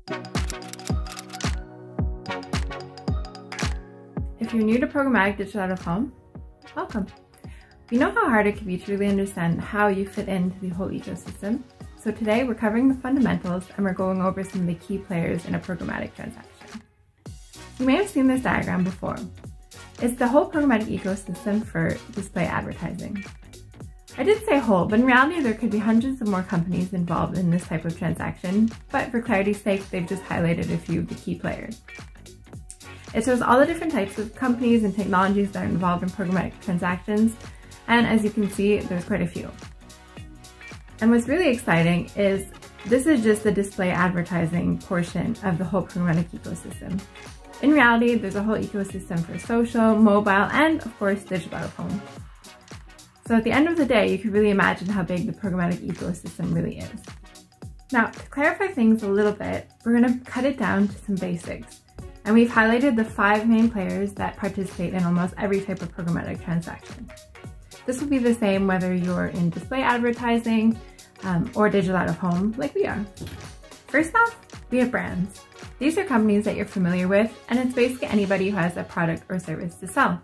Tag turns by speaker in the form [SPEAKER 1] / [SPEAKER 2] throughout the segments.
[SPEAKER 1] If you're new to programmatic digital out of home, welcome. We know how hard it can be to really understand how you fit into the whole ecosystem. So today we're covering the fundamentals and we're going over some of the key players in a programmatic transaction. You may have seen this diagram before. It's the whole programmatic ecosystem for display advertising. I did say whole, but in reality there could be hundreds of more companies involved in this type of transaction, but for clarity's sake, they've just highlighted a few of the key players. It shows all the different types of companies and technologies that are involved in programmatic transactions, and as you can see, there's quite a few. And what's really exciting is this is just the display advertising portion of the whole programmatic ecosystem. In reality, there's a whole ecosystem for social, mobile, and of course, digital out of home. So at the end of the day, you can really imagine how big the programmatic ecosystem really is. Now, to clarify things a little bit, we're going to cut it down to some basics. And we've highlighted the 5 main players that participate in almost every type of programmatic transaction. This will be the same whether you're in display advertising or digital out of home like we are. First off, we have brands. These are companies that you're familiar with, and it's basically anybody who has a product or service to sell.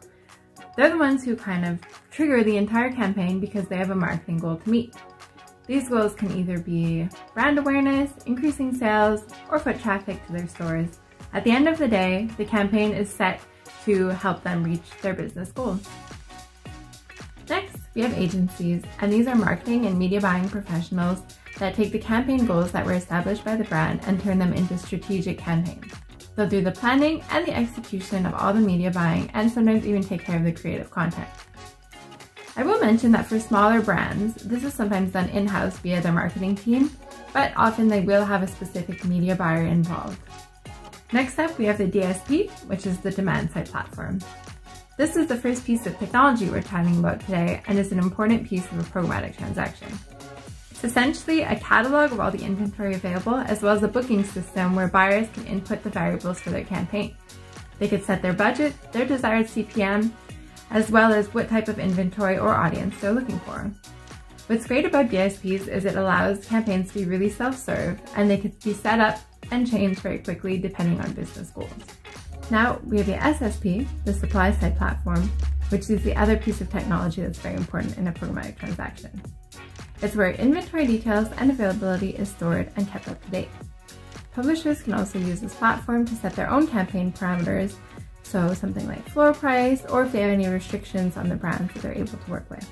[SPEAKER 1] They're the ones who kind of trigger the entire campaign because they have a marketing goal to meet. These goals can either be brand awareness, increasing sales, or foot traffic to their stores. At the end of the day, the campaign is set to help them reach their business goals. Next, we have agencies, and these are marketing and media buying professionals that take the campaign goals that were established by the brand and turn them into strategic campaigns. They'll do the planning and the execution of all the media buying and sometimes even take care of the creative content. I will mention that for smaller brands, this is sometimes done in-house via their marketing team, but often they will have a specific media buyer involved. Next up, we have the DSP, which is the demand-side platform. This is the first piece of technology we're chatting about today and is an important piece of a programmatic transaction. It's essentially a catalog of all the inventory available, as well as a booking system where buyers can input the variables for their campaign. They could set their budget, their desired CPM, as well as what type of inventory or audience they're looking for. What's great about DSPs is it allows campaigns to be really self-serve, and they could be set up and changed very quickly depending on business goals. Now we have the SSP, the supply side platform, which is the other piece of technology that's very important in a programmatic transaction. It's where inventory details and availability is stored and kept up to date. Publishers can also use this platform to set their own campaign parameters, so something like floor price, or if they have any restrictions on the brands that they're able to work with.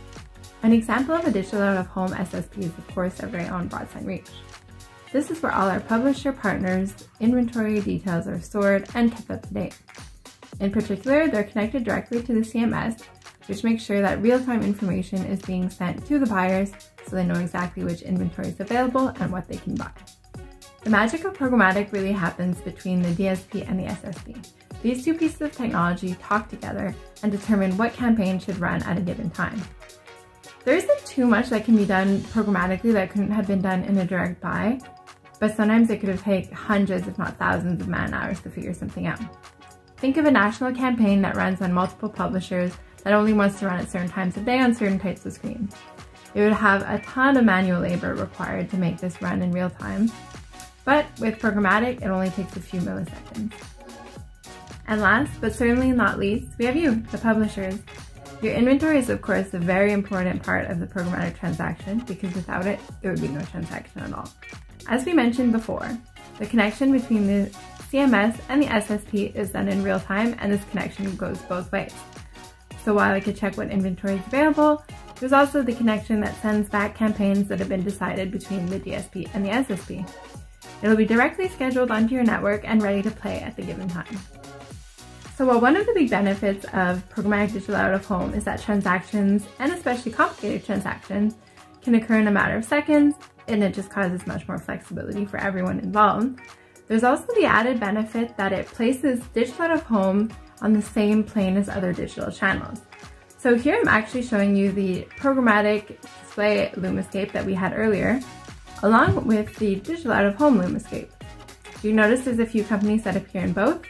[SPEAKER 1] An example of a digital out of home SSP is of course our very own Broadsign Reach. This is where all our publisher partners' inventory details are stored and kept up to date. In particular, they're connected directly to the CMS, which makes sure that real-time information is being sent to the buyers so they know exactly which inventory is available and what they can buy. The magic of programmatic really happens between the DSP and the SSP. These two pieces of technology talk together and determine what campaign should run at a given time. There isn't too much that can be done programmatically that couldn't have been done in a direct buy, but sometimes it could have taken hundreds if not thousands of man-hours to figure something out. Think of a national campaign that runs on multiple publishers that only wants to run at certain times of day on certain types of screens. It would have a ton of manual labor required to make this run in real time, but with programmatic, it only takes a few milliseconds. And last, but certainly not least, we have you, the publishers. Your inventory is of course a very important part of the programmatic transaction because without it, there would be no transaction at all. As we mentioned before, the connection between the CMS and the SSP is done in real time, and this connection goes both ways. So while I could check what inventory is available, there's also the connection that sends back campaigns that have been decided between the DSP and the SSP. It'll be directly scheduled onto your network and ready to play at the given time. So while one of the big benefits of programmatic digital out of home is that transactions, and especially complicated transactions, can occur in a matter of seconds, and it just causes much more flexibility for everyone involved, there's also the added benefit that it places digital out of home on the same plane as other digital channels. So here I'm actually showing you the programmatic display LumaScape that we had earlier, along with the digital out of home LumaScape. You notice there's a few companies that appear in both.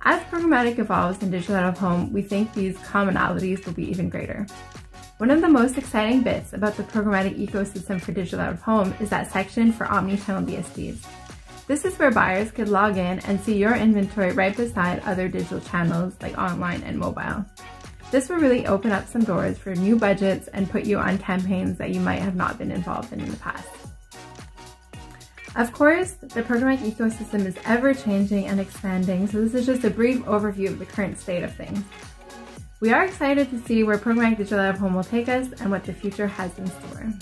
[SPEAKER 1] As programmatic evolves in digital out of home, we think these commonalities will be even greater. One of the most exciting bits about the programmatic ecosystem for digital out of home is that section for omni-channel DSPs. This is where buyers could log in and see your inventory right beside other digital channels like online and mobile. This will really open up some doors for new budgets and put you on campaigns that you might have not been involved in the past. Of course, the programmatic ecosystem is ever changing and expanding, so this is just a brief overview of the current state of things. We are excited to see where programmatic digital out-of-home will take us and what the future has in store.